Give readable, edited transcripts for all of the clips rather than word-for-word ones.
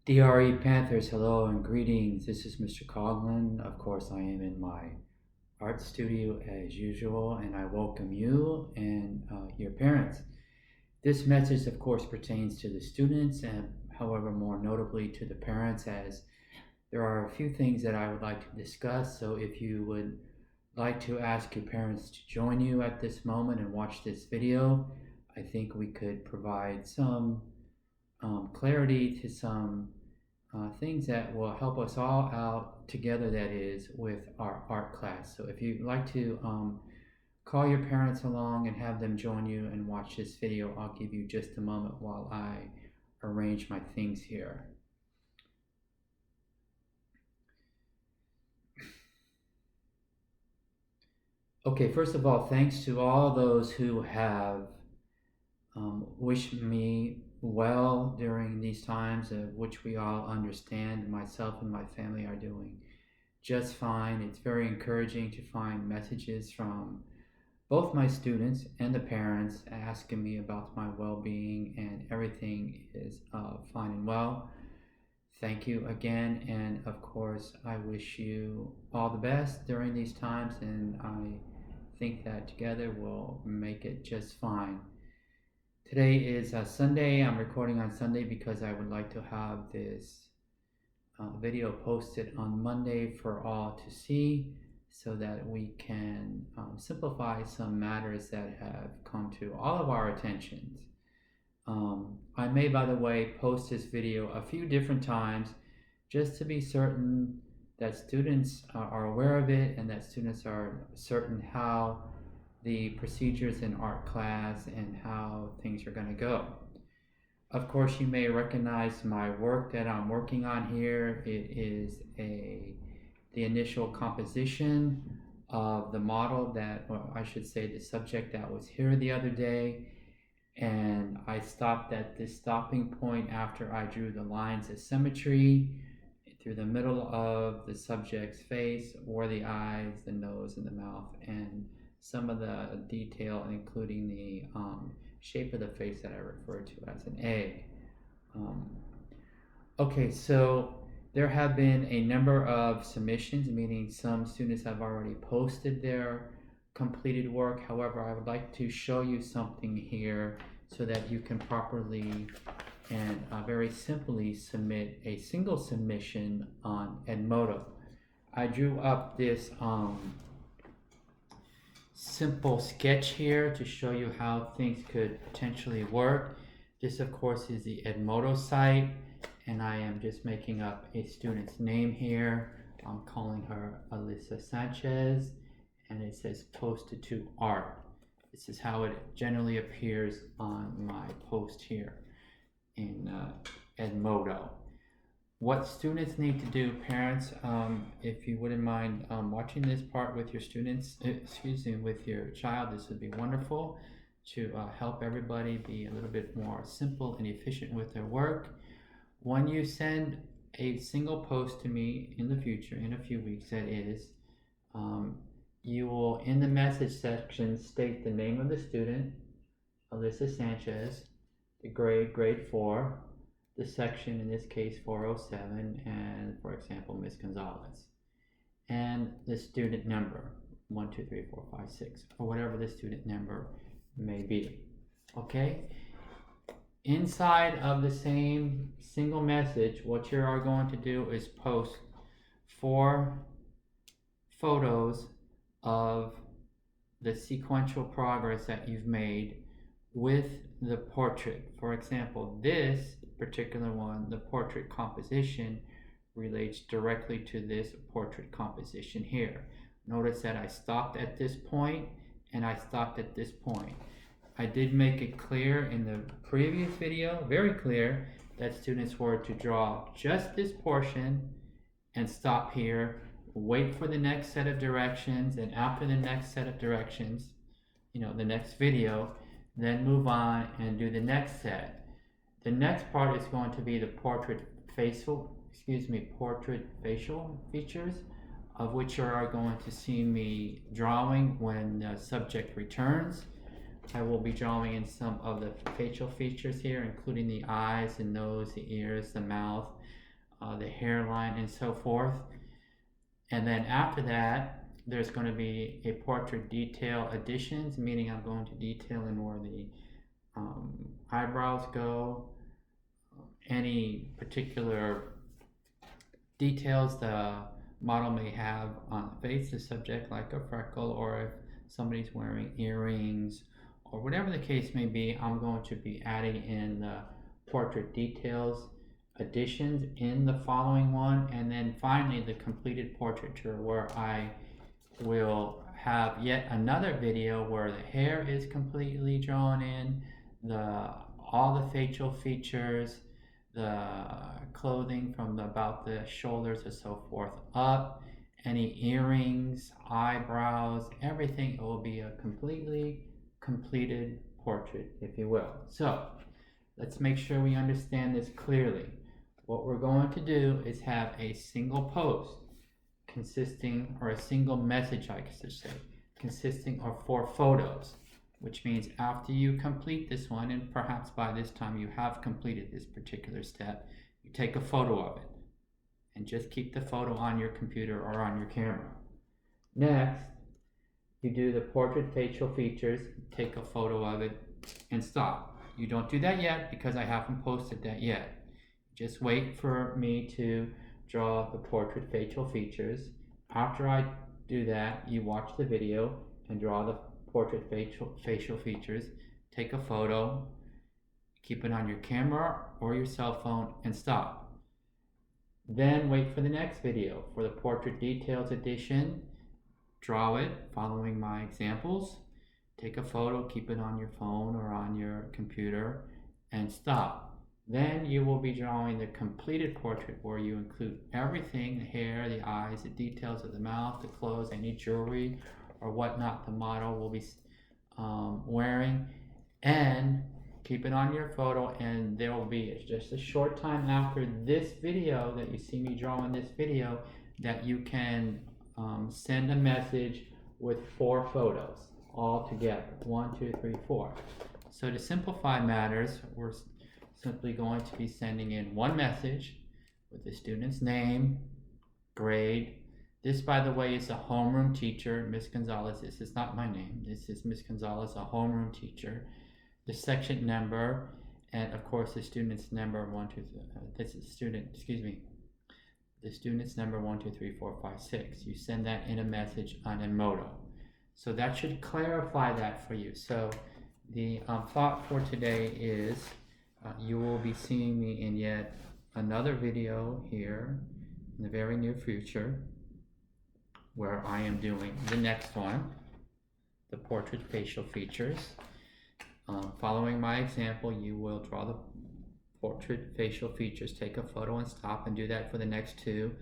DRE Panthers, hello and greetings. This is Mr. Coughlin. Of course, I am in my art studio as usual, and I welcome you and your parents. This message, of course, pertains to the students and, however, more notably to the parents, as there are a few things that I would like to discuss. So, if you would like to ask your parents to join you at this moment and watch this video, I think we could provide some clarity to some things that will help us all out together, that is, with our art class. So if you'd like to call your parents along and have them join you and watch this video, I'll give you just a moment while I arrange my things here. Okay, first of all, thanks to all those who have wished me well during these times, which we all understand. Myself and my family are doing just fine. It's very encouraging to find messages from both my students and the parents asking me about my well-being, and everything is fine and well. Thank you again, and of course I wish you all the best during these times, and I think that together we'll make it just fine. Today is Sunday. I'm recording on Sunday because I would like to have this video posted on Monday for all to see, so that we can simplify some matters that have come to all of our attentions. I may, by the way, post this video a few different times just to be certain that students are aware of it, and that students are certain how the procedures in art class and how things are going to go. Of course, you may recognize my work that I'm working on here. It is the initial composition of the model that, or I should say the subject that was here the other day, and I stopped at this stopping point after I drew the lines of symmetry through the middle of the subject's face, or the eyes, the nose, and the mouth, and some of the detail, including the shape of the face that I refer to as an egg. Okay, so there have been a number of submissions, meaning some students have already posted their completed work. However, I would like to show you something here so that you can properly and very simply submit a single submission on Edmodo. I drew up this simple sketch here to show you how things could potentially work. This, of course, is the Edmodo site, and I am just making up a student's name here. I'm calling her Alyssa Sanchez, and it says posted to art. This is how it generally appears on my post here in Edmodo. What students need to do, parents, if you wouldn't mind watching this part with your students, with your child, this would be wonderful to help everybody be a little bit more simple and efficient with their work. When you send a single post to me in the future, in a few weeks that is, you will, in the message section, state the name of the student, Alyssa Sanchez, the grade 4, the section, in this case 407, and for example Ms. Gonzalez, and the student number 1, 2, 3, 4, 5, 6, or whatever the student number may be. Okay, inside of the same single message, what you are going to do is post 4 photos of the sequential progress that you've made with the portrait. For example, this particular one, the portrait composition, relates directly to this portrait composition here. Notice that I stopped at this point and I stopped at this point. I did make it clear in the previous video, very clear, that students were to draw just this portion and stop here, wait for the next set of directions, and after the next set of directions, the next video, then move on and do the next set. The next part is going to be the portrait facial features, of which you are going to see me drawing when the subject returns. I will be drawing in some of the facial features here, including the eyes, the nose, the ears, the mouth, the hairline, and so forth. And then after that, there's going to be a portrait detail additions, meaning I'm going to detail in where the eyebrows go, any particular details the model may have on the face of the subject, like a freckle, or if somebody's wearing earrings, or whatever the case may be. I'm going to be adding in the portrait details additions in the following one, and then finally the completed portraiture, where I will have yet another video where the hair is completely drawn in, all the facial features, the clothing from about the shoulders and so forth up, any earrings, eyebrows, everything. It will be a completely completed portrait, if you will. So let's make sure we understand this clearly. What we're going to do is have a single post consisting, or a single message I should say, consisting of 4 photos, which means after you complete this one, and perhaps by this time you have completed this particular step, you take a photo of it and just keep the photo on your computer or on your camera. Next, you do the portrait facial features, take a photo of it, and stop. You don't do that yet because I haven't posted that yet. Just wait for me to draw the portrait facial features. After I do that, you watch the video and draw the portrait facial features, take a photo, keep it on your camera or your cell phone, and stop. Then wait for the next video for the portrait details edition. Draw it following my examples, take a photo, keep it on your phone or on your computer, and stop. Then you will be drawing the completed portrait, where you include everything: the hair, the eyes, the details of the mouth, the clothes, any jewelry or whatnot the model will be wearing, and keep it on your photo. And there will be just a short time after this video that you see me draw in this video that you can send a message with 4 photos all together. 1, 2, 3, 4. So to simplify matters, we're simply going to be sending in one message with the student's name, grade. This, by the way, is a homeroom teacher, Miss Gonzalez. This is not my name. This is Miss Gonzalez, a homeroom teacher. The section number, and of course the student's number, this is student, excuse me. The student's number 1, 2, 3, 4, 5, 6. You send that in a message on Edmodo. So that should clarify that for you. So the thought for today is you will be seeing me in yet another video here in the very near future, where I am doing the next one, the portrait facial features. Following my example, you will draw the portrait facial features, take a photo and stop, and do that for the next 2.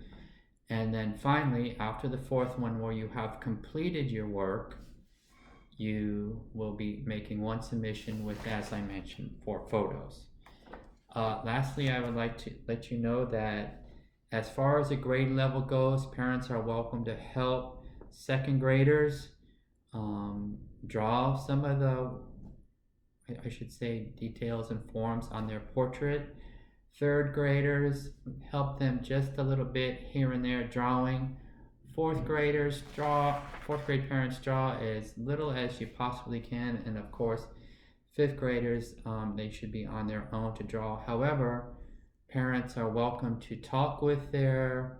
And then finally, after the 4th one, where you have completed your work, you will be making one submission with, as I mentioned, 4 photos. Lastly, I would like to let you know that as far as the grade level goes, parents are welcome to help 2nd graders draw some of the, I should say, details and forms on their portrait. 3rd graders, help them just a little bit here and there drawing. 4th graders, 4th grade parents, draw as little as you possibly can. And of course, 5th graders, they should be on their own to draw. However, parents are welcome to talk with their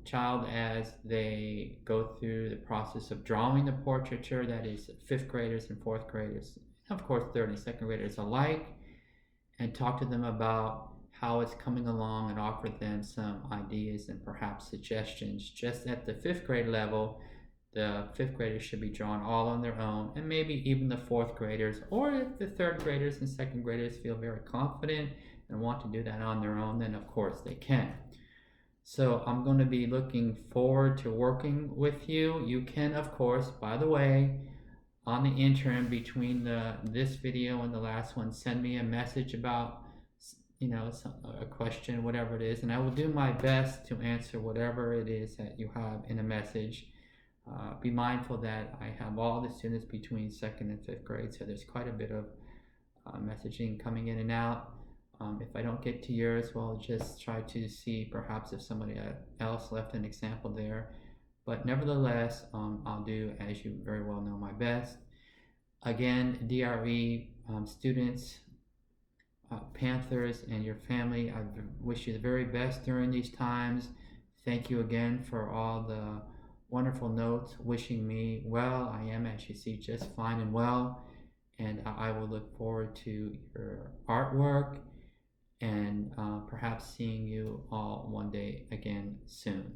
child as they go through the process of drawing the portraiture. That is 5th graders and 4th graders, and of course 3rd and 2nd graders alike, and talk to them about how it's coming along and offer them some ideas and perhaps suggestions. Just at the 5th grade level, the 5th graders should be drawn all on their own, and maybe even the 4th graders, or if the 3rd graders and 2nd graders feel very confident and want to do that on their own, then of course they can. So I'm going to be looking forward to working with you. You can, of course, by the way, on the interim between this video and the last one, send me a message about, a question, whatever it is, and I will do my best to answer whatever it is that you have in a message. Be mindful that I have all the students between 2nd and 5th grade, so there's quite a bit of messaging coming in and out. If I don't get to yours, well, just try to see perhaps if somebody else left an example there. But nevertheless, I'll do, as you very well know, my best. Again, DRE students, Panthers, and your family, I wish you the very best during these times. Thank you again for all the wonderful notes wishing me well. I am, as you see, just fine and well. And I will look forward to your artwork and perhaps seeing you all one day again soon.